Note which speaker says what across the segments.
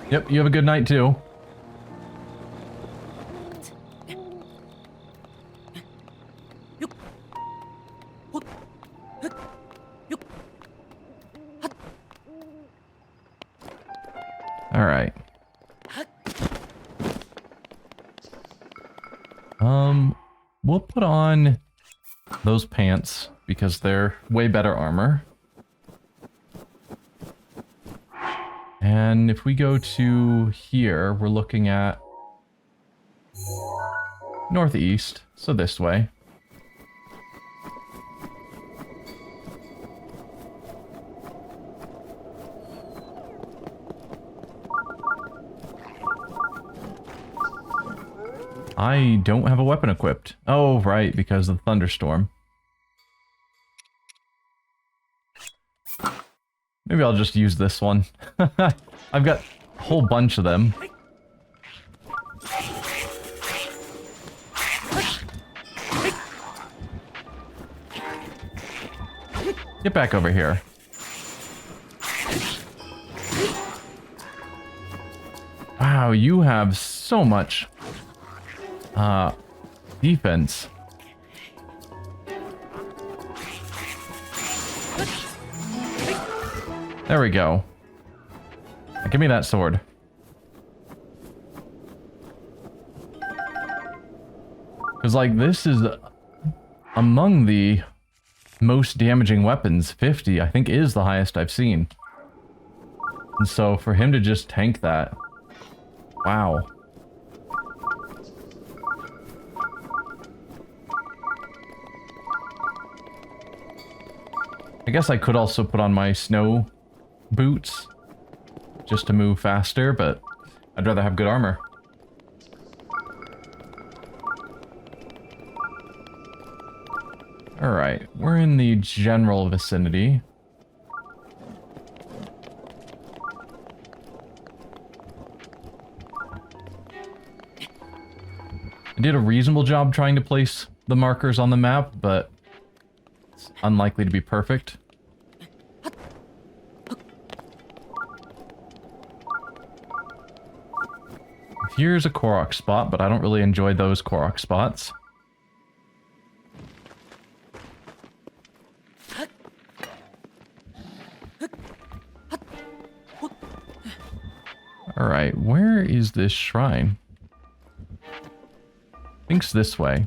Speaker 1: Yep, you have a good night too. All right. We'll put on those pants because they're way better armor. And if we go to here, we're looking at northeast, so this way. I don't have a weapon equipped. Oh, right, because of the thunderstorm. Maybe I'll just use this one. I've got a whole bunch of them. Get back over here. Wow, you have so much defense. There we go. Give me that sword. Because, like, this is among the most damaging weapons. 50, I think, is the highest I've seen. And so, for him to just tank that... Wow. I guess I could also put on my snow boots just to move faster, but I'd rather have good armor. Alright, we're in the general vicinity. I did a reasonable job trying to place the markers on the map, but it's unlikely to be perfect. Here's a Korok spot, but I don't really enjoy those Korok spots. Alright, where is this shrine? I think it's this way.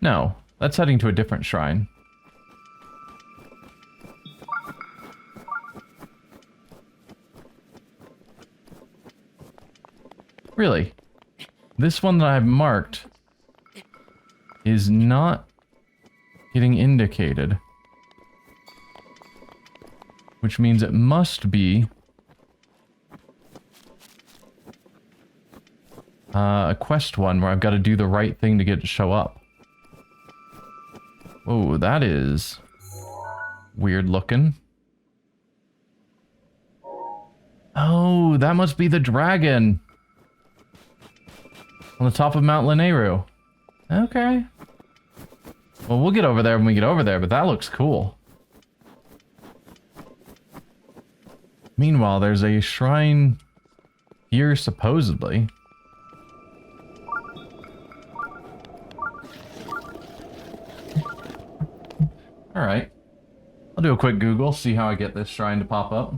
Speaker 1: No, that's heading to a different shrine. Really? This one that I've marked is not getting indicated. Which means it must be a quest one where I've got to do the right thing to get it to show up. Whoa, that is weird looking. Oh, that must be the dragon on the top of Mount Lanayru. Okay. Well, we'll get over there when we get over there, but that looks cool. Meanwhile, there's a shrine here, supposedly. Alright. I'll do a quick Google, see how I get this shrine to pop up.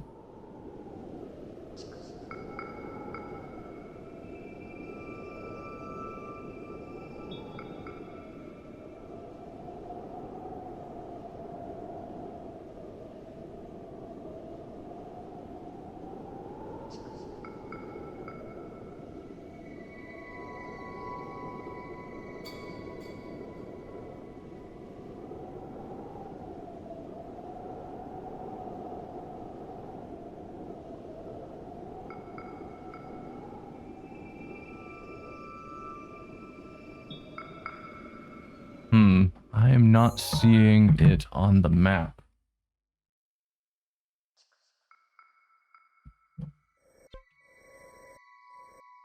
Speaker 1: I am not seeing it on the map.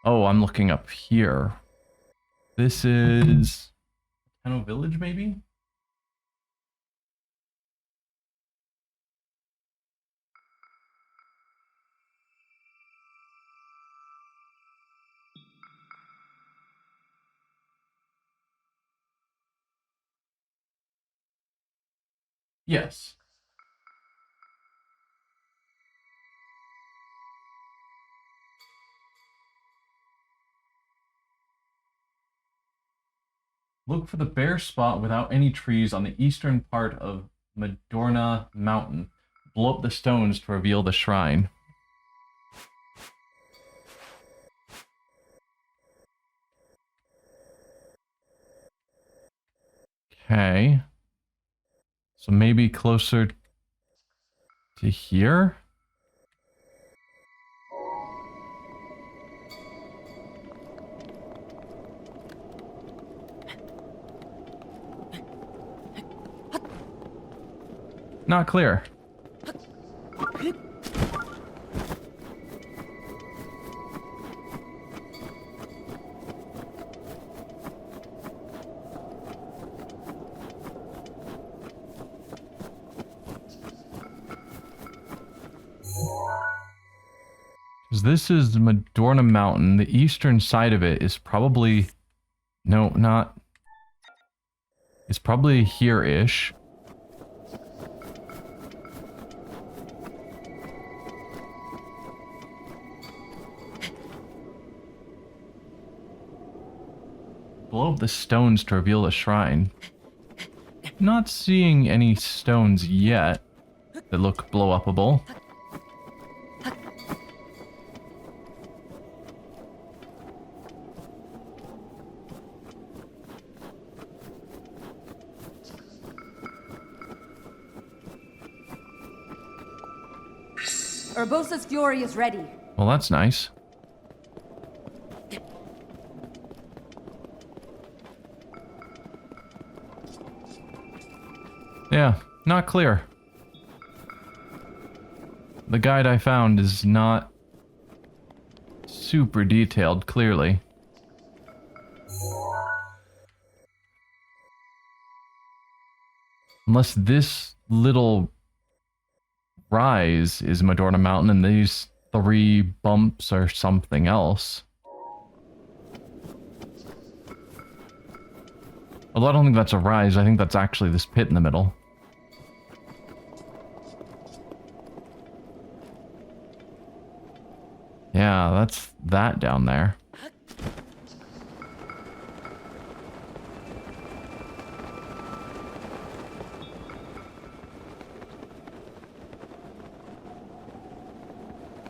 Speaker 1: Oh, I'm looking up here. This is Tano Village, maybe? Yes. Look for the bare spot without any trees on the eastern part of Madorna Mountain. Blow up the stones to reveal the shrine. Okay. So maybe closer to here? Not clear. This is Madorna Mountain. The eastern side of it is probably... No, not... It's probably here-ish. Blow up the stones to reveal the shrine. Not seeing any stones yet that look blow-upable.
Speaker 2: Urbosa's fury is ready.
Speaker 1: Well, that's nice. Yeah, not clear. The guide I found is not super detailed, clearly. Unless this little rise is Madorna Mountain and these 3 bumps are something else. Although I don't think that's a rise, I think that's actually this pit in the middle. Yeah, that's that down there.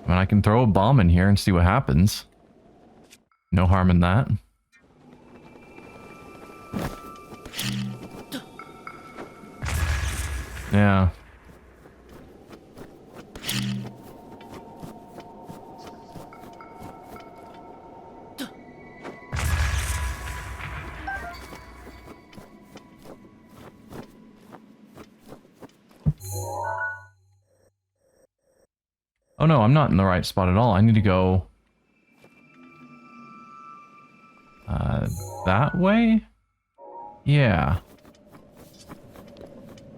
Speaker 1: I mean, I can throw a bomb in here and see what happens. No harm in that. Yeah. Oh no, I'm not in the right spot at all. I need to go... that way? Yeah.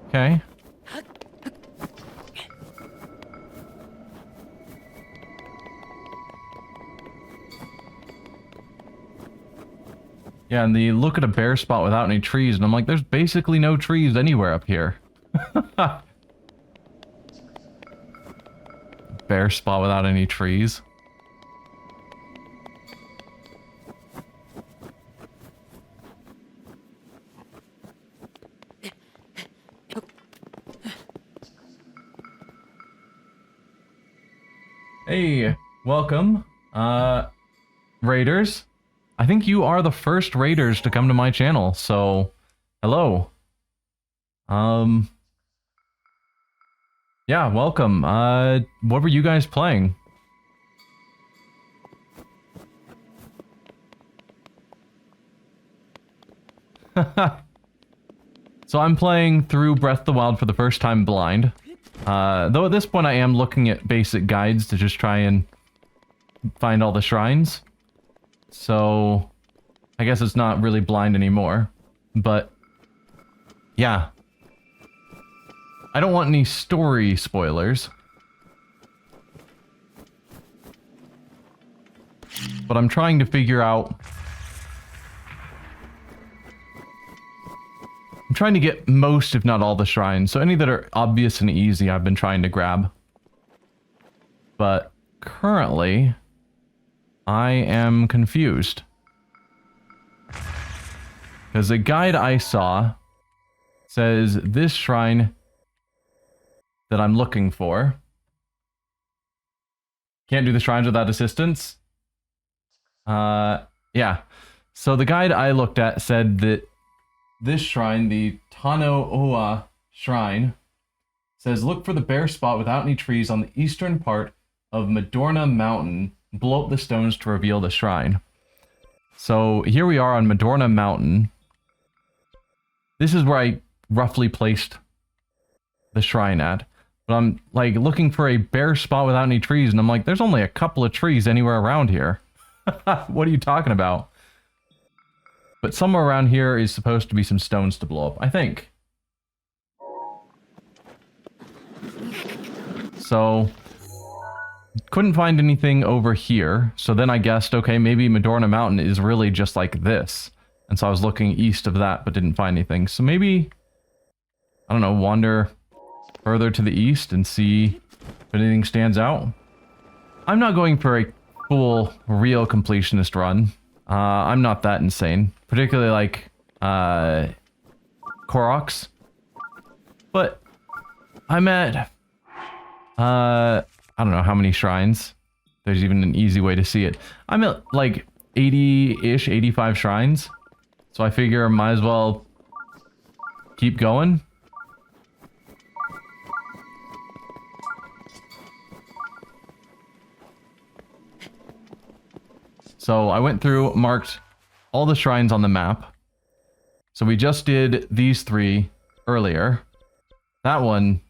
Speaker 1: Okay. Yeah, and the look at a bare spot without any trees, and I'm like, there's basically no trees anywhere up here. Bare spot without any trees. Hey, welcome, raiders. I think you are the first raiders to come to my channel, so hello. Yeah, welcome. What were you guys playing? So I'm playing through Breath of the Wild for the first time blind. Though at this point I am looking at basic guides to just try and find all the shrines. So I guess it's not really blind anymore. But yeah. I don't want any story spoilers. But I'm trying to figure out... I'm trying to get most, if not all, the shrines. So any that are obvious and easy, I've been trying to grab. But currently, I am confused. Because the guide I saw says this shrine that I'm looking for. Can't do the shrines without assistance. Yeah. So the guide I looked at said that this shrine, the Tano shrine, says look for the bare spot without any trees on the eastern part of Madorna Mountain. Blow up the stones to reveal the shrine. So here we are on Madorna Mountain. This is where I roughly placed the shrine at. But I'm like looking for a bare spot without any trees, and I'm like, there's only a couple of trees anywhere around here. What are you talking about? But somewhere around here is supposed to be some stones to blow up, I think. So, couldn't find anything over here. So then I guessed, okay, maybe Madorna Mountain is really just like this. And so I was looking east of that, but didn't find anything. So maybe, I don't know, wander further to the east and see if anything stands out. I'm not going for a full, real completionist run. I'm not that insane. Particularly like, Koroks. But, I'm at, I don't know how many shrines. There's even an easy way to see it. I'm at like 80-ish, 85 shrines. So I figure I might as well keep going. So I went through, marked all the shrines on the map. So we just did these 3 earlier. That one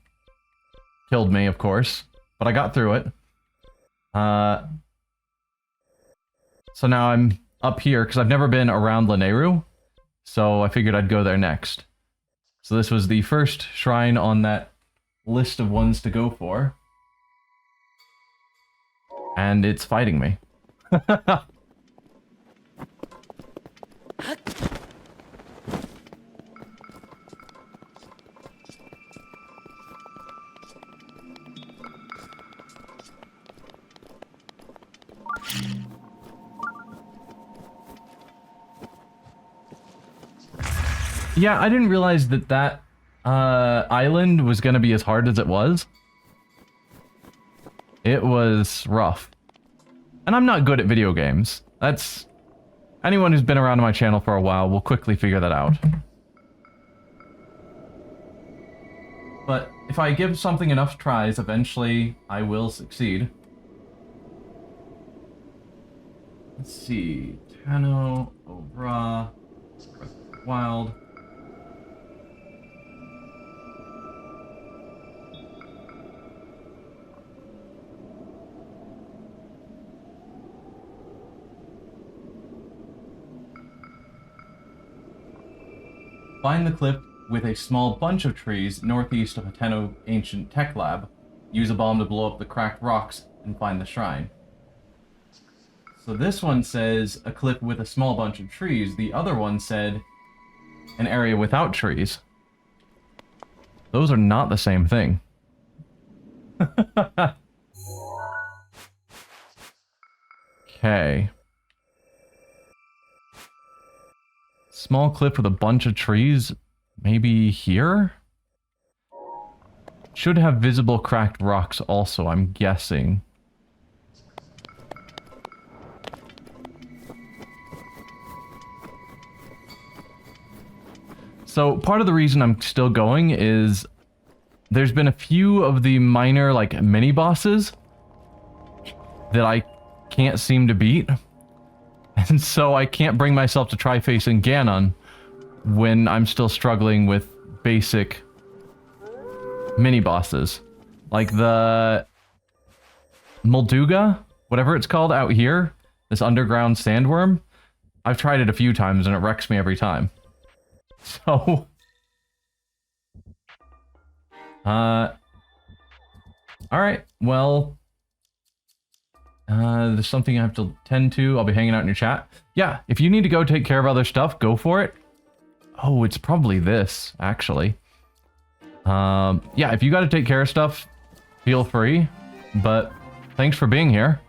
Speaker 1: killed me, of course, but I got through it. So now I'm up here, because I've never been around Lanayru, so I figured I'd go there next. So this was the first shrine on that list of ones to go for. And it's fighting me. Yeah, I didn't realize that that island was going to be as hard as it was. It was rough. And I'm not good at video games. That's... Anyone who's been around my channel for a while will quickly figure that out. But if I give something enough tries, eventually I will succeed. Let's see. Tano, Obra, Breath of the Wild. Find the cliff with a small bunch of trees northeast of a Tano ancient tech lab. Use a bomb to blow up the cracked rocks and find the shrine. So this one says a cliff with a small bunch of trees. The other one said an area without trees. Those are not the same thing. Okay. Small cliff with a bunch of trees. Maybe here? Should have visible cracked rocks also, I'm guessing. So part of the reason I'm still going is there's been a few of the minor like mini bosses that I can't seem to beat. And so I can't bring myself to try facing Ganon when I'm still struggling with basic mini bosses. Like the Molduga, whatever it's called out here, this underground sandworm, I've tried it a few times and it wrecks me every time. So... Alright, well... there's something I have to tend to. I'll be hanging out in your chat. Yeah, if you need to go take care of other stuff, go for it. Oh, it's probably this, actually. Yeah, if you gotta take care of stuff, feel free. But thanks for being here.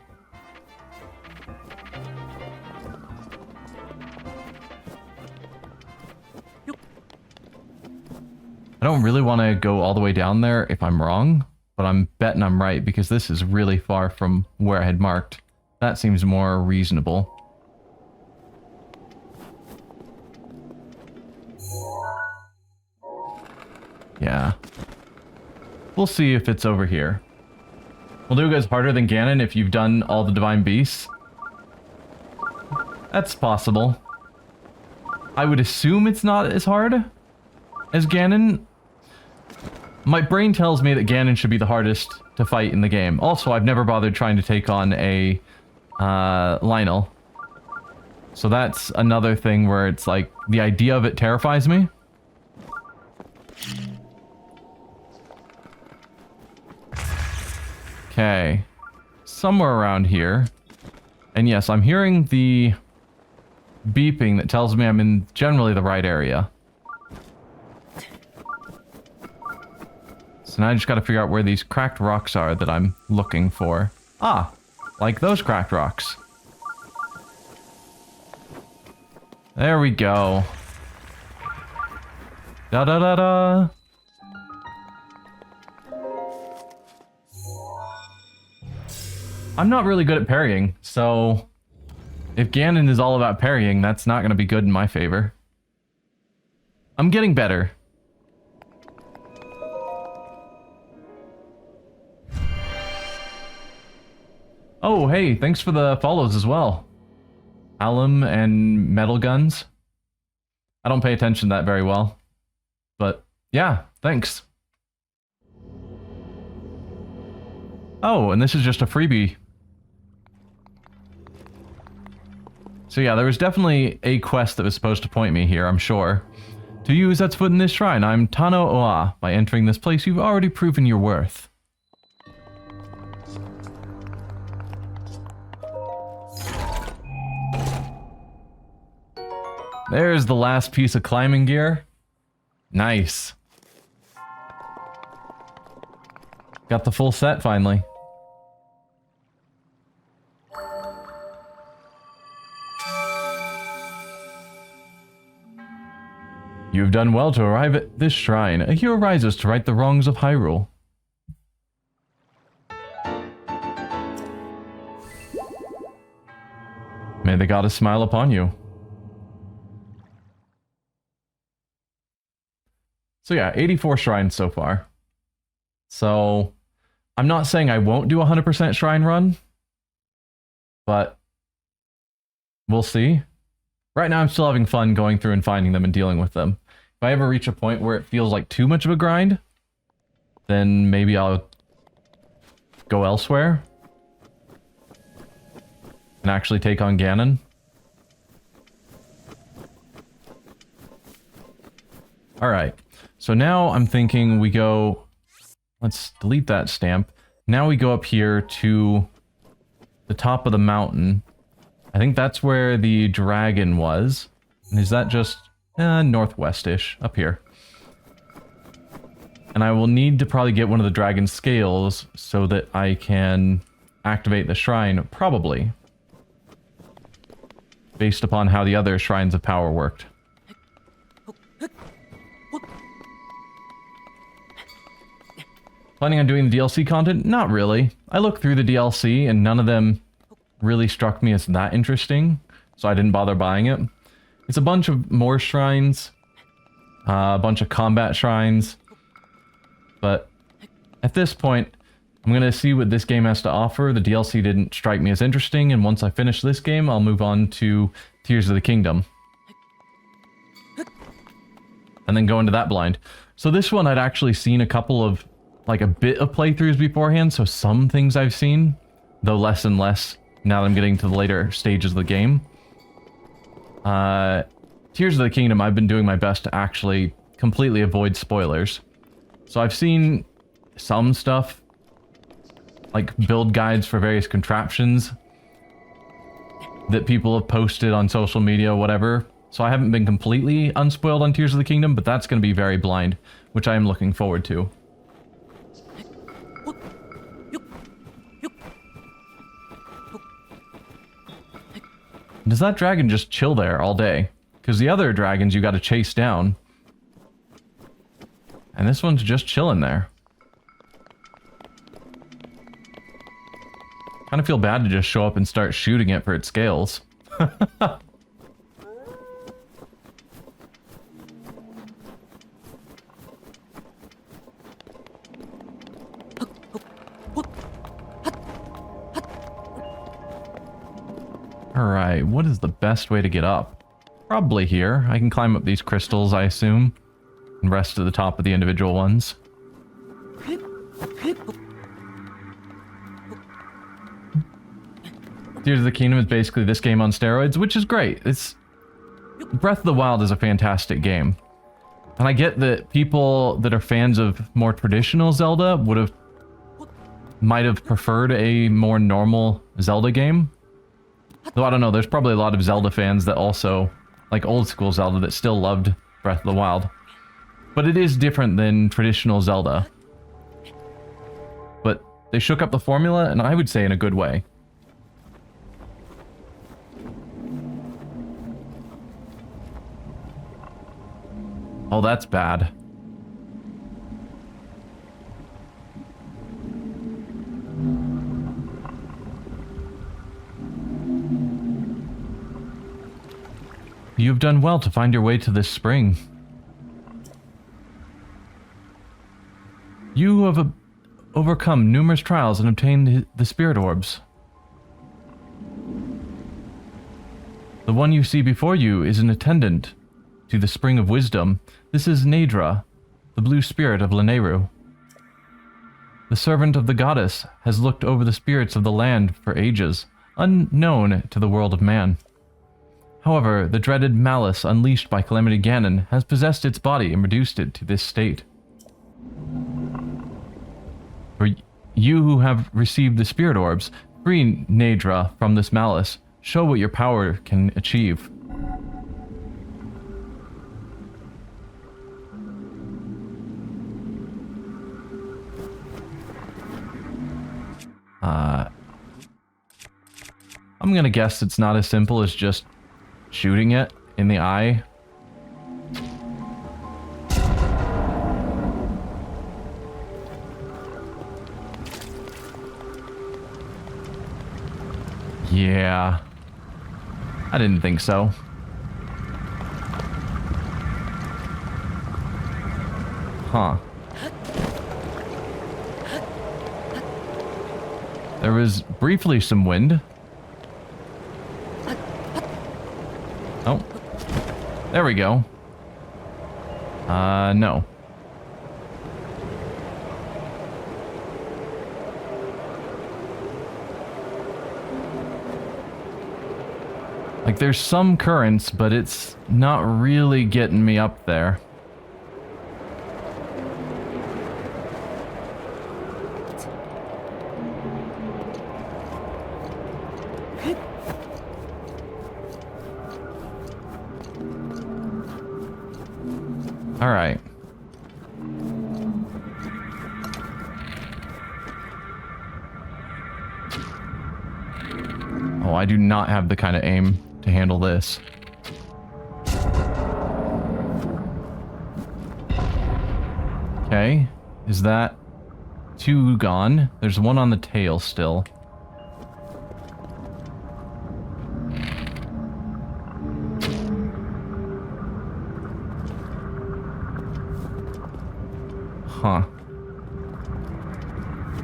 Speaker 1: I don't really want to go all the way down there if I'm wrong, but I'm betting I'm right because this is really far from where I had marked. That seems more reasonable. Yeah. We'll see if it's over here. Will Luga's harder than Ganon if you've done all the Divine Beasts? That's possible. I would assume it's not as hard as Ganon. My brain tells me that Ganon should be the hardest to fight in the game. Also, I've never bothered trying to take on a Lionel. So that's another thing where it's like, the idea of it terrifies me. Okay. Somewhere around here. And yes, I'm hearing the beeping that tells me I'm in generally the right area. So now I just gotta figure out where these cracked rocks are that I'm looking for. Ah, like those cracked rocks. There we go. Da da da da. I'm not really good at parrying, so if Ganon is all about parrying, that's not going to be good in my favor. I'm getting better. Oh, hey, thanks for the follows as well. Alum and Metal Guns. I don't pay attention to that very well. But, yeah, thanks. Oh, and this is just a freebie. So yeah, there was definitely a quest that was supposed to point me here, I'm sure. To you who sets foot in this shrine, I'm Tano Oa. By entering this place, you've already proven your worth. There's the last piece of climbing gear. Nice. Got the full set finally. You have done well to arrive at this shrine. A hero rises to right the wrongs of Hyrule. May the goddess smile upon you. So yeah, 84 shrines so far. So, I'm not saying I won't do a 100% shrine run, but we'll see. Right now I'm still having fun going through and finding them and dealing with them. If I ever reach a point where it feels like too much of a grind, then maybe I'll go elsewhere and actually take on Ganon. Alright, so now I'm thinking we go... Let's delete that stamp. Now we go up here to the top of the mountain. I think that's where the dragon was. And is that just northwest-ish, up here. And I will need to probably get one of the dragon scales so that I can activate the shrine, probably. Based upon how the other shrines of power worked. Planning on doing the DLC content? Not really. I looked through the DLC and none of them really struck me as that interesting, so I didn't bother buying it. It's a bunch of more shrines, a bunch of combat shrines, but at this point, I'm gonna see what this game has to offer. The DLC didn't strike me as interesting, and once I finish this game, I'll move on to Tears of the Kingdom. And then go into that blind. So this one I'd actually seen a couple of, like a bit of playthroughs beforehand, so some things I've seen, though less and less now that I'm getting to the later stages of the game. Tears of the Kingdom, I've been doing my best to actually completely avoid spoilers. So I've seen some stuff, like build guides for various contraptions that people have posted on social media, whatever. So I haven't been completely unspoiled on Tears of the Kingdom, but that's going to be very blind, which I am looking forward to. Does that dragon just chill there all day? Because the other dragons you got to chase down. And this one's just chilling there. Kind of feel bad to just show up and start shooting it for its scales. Alright, what is the best way to get up? Probably here. I can climb up these crystals, I assume. And rest to the top of the individual ones. Tears of the Kingdom is basically this game on steroids, which is great. Breath of the Wild is a fantastic game. And I get that people that are fans of more traditional Zelda might have preferred a more normal Zelda game. Though I don't know, there's probably a lot of Zelda fans that also, like old school Zelda, that still loved Breath of the Wild. But it is different than traditional Zelda. But they shook up the formula, and I would say in a good way. Oh, that's bad. You have done well to find your way to this spring. You have overcome numerous trials and obtained the spirit orbs. The one you see before you is an attendant to the Spring of Wisdom. This is Naydra, the blue spirit of Lanayru. The servant of the goddess has looked over the spirits of the land for ages, unknown to the world of man. However, the dreaded malice unleashed by Calamity Ganon has possessed its body and reduced it to this state. For you who have received the spirit orbs, free Naydra from this malice. Show what your power can achieve. I'm gonna guess it's not as simple as just shooting it in the eye. Yeah. I didn't think so. Huh. There was briefly some wind. Oh. There we go. No. Like, there's some currents, but it's not really getting me up there. All right. Oh, I do not have the kind of aim to handle this. Okay, is that two gone? There's one on the tail still. Huh.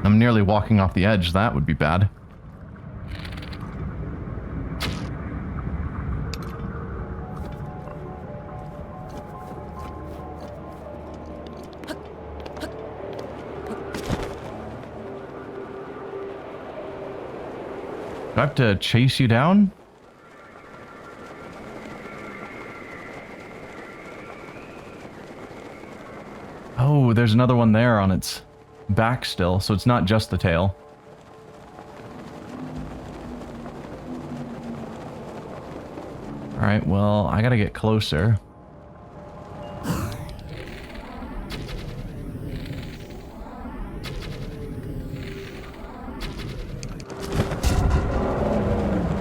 Speaker 1: I'm nearly walking off the edge. That would be bad. Do I have to chase you down? Oh, there's another one there on its back still, so it's not just the tail. Alright, well, I gotta get closer.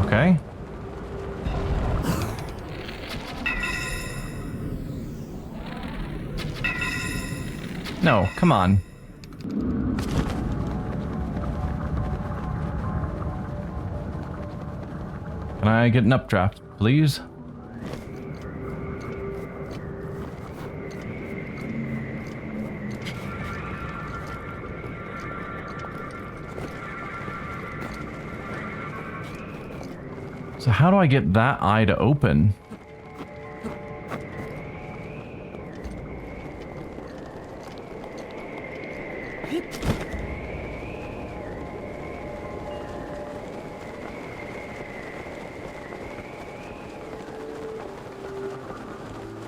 Speaker 1: Okay. No, come on. Can I get an updraft, please? So how do I get that eye to open?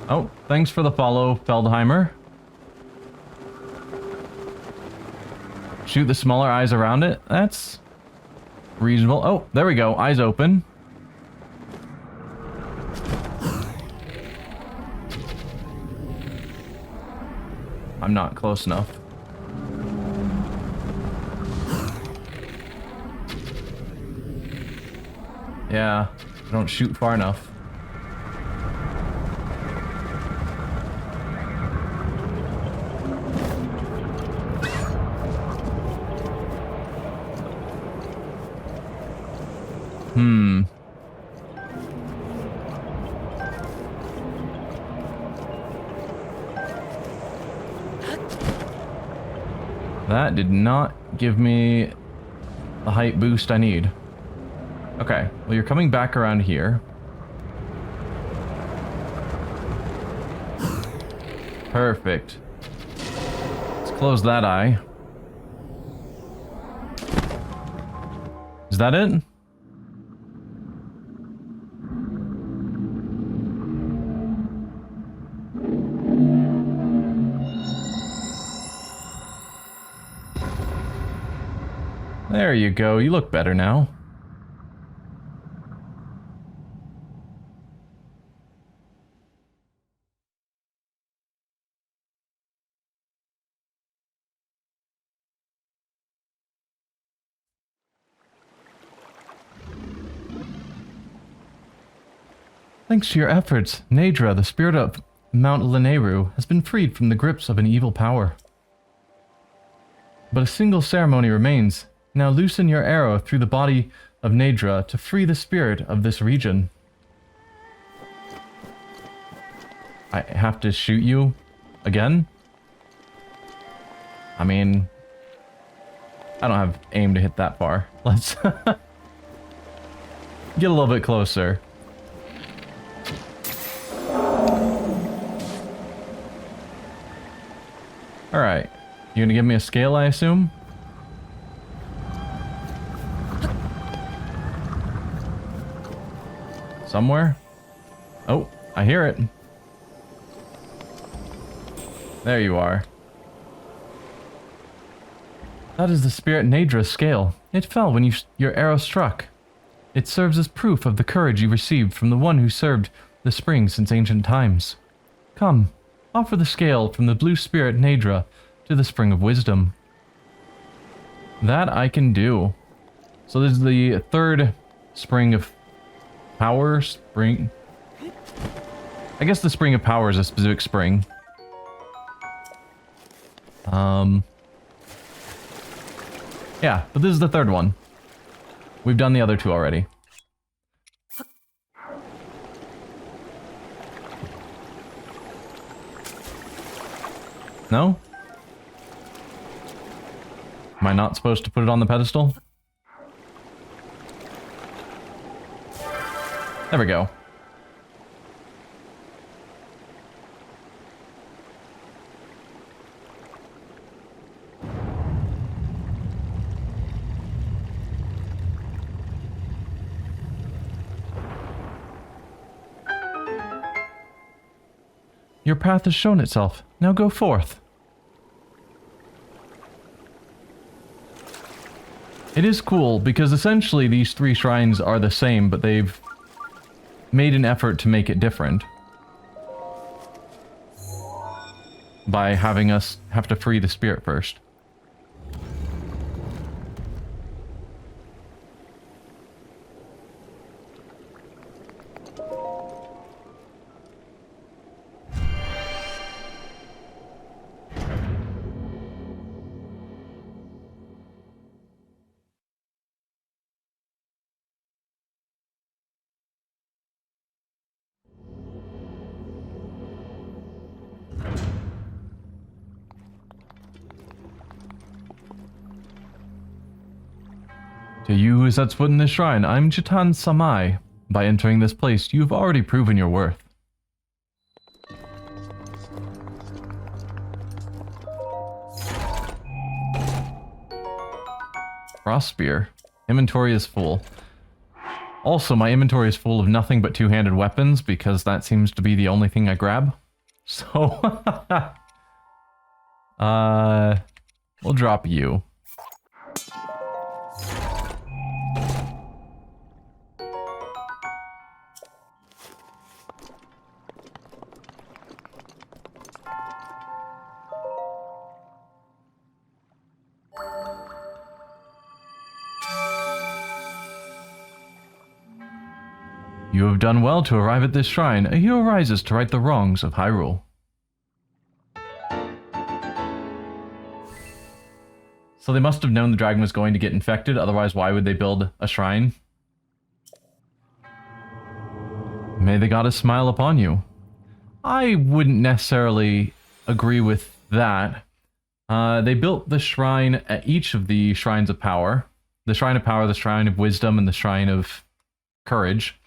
Speaker 1: Oh, thanks for the follow, Feldheimer. Shoot the smaller eyes around it. That's reasonable. Oh, there we go. Eyes open. I'm not close enough. Yeah, I don't shoot far enough. That did not give me the height boost I need. Okay, well, you're coming back around here. Perfect. Let's close that eye. Is that it? There you go. You look better now. Thanks to your efforts, Naydra, the spirit of Mount Lanayru, has been freed from the grips of an evil power. But a single ceremony remains. Now loosen your arrow through the body of Naydra to free the spirit of this region. I have to shoot you again? I mean, I don't have aim to hit that far. Let's get a little bit closer. Alright. You gonna give me a scale, I assume? Somewhere? Oh, I hear it. There you are. That is the spirit Naydra scale. It fell when your arrow struck. It serves as proof of the courage you received from the one who served the spring since ancient times. Come, offer the scale from the blue spirit Naydra to the spring of wisdom. That I can do. So this is the third spring of power spring. I guess the spring of power is a specific spring. Yeah, but this is the third one. We've done the other two already. No? Am I not supposed to put it on the pedestal? There we go. Your path has shown itself. Now go forth. It is cool, because essentially these 3 shrines are the same, but they've made an effort to make it different. By having us have to free the spirit first. To you who sets foot in this shrine, I'm Jitan Samai. By entering this place, you've already proven your worth. Frost Spear. Inventory is full. Also, my inventory is full of nothing but 2-handed weapons, because that seems to be the only thing I grab. So, we'll drop you. You have done well to arrive at this shrine. A hero rises to right the wrongs of Hyrule. So they must have known the dragon was going to get infected, otherwise why would they build a shrine? May the goddess smile upon you. I wouldn't necessarily agree with that. They built the shrine at each of the shrines of power. The shrine of power, the shrine of wisdom, and the shrine of courage.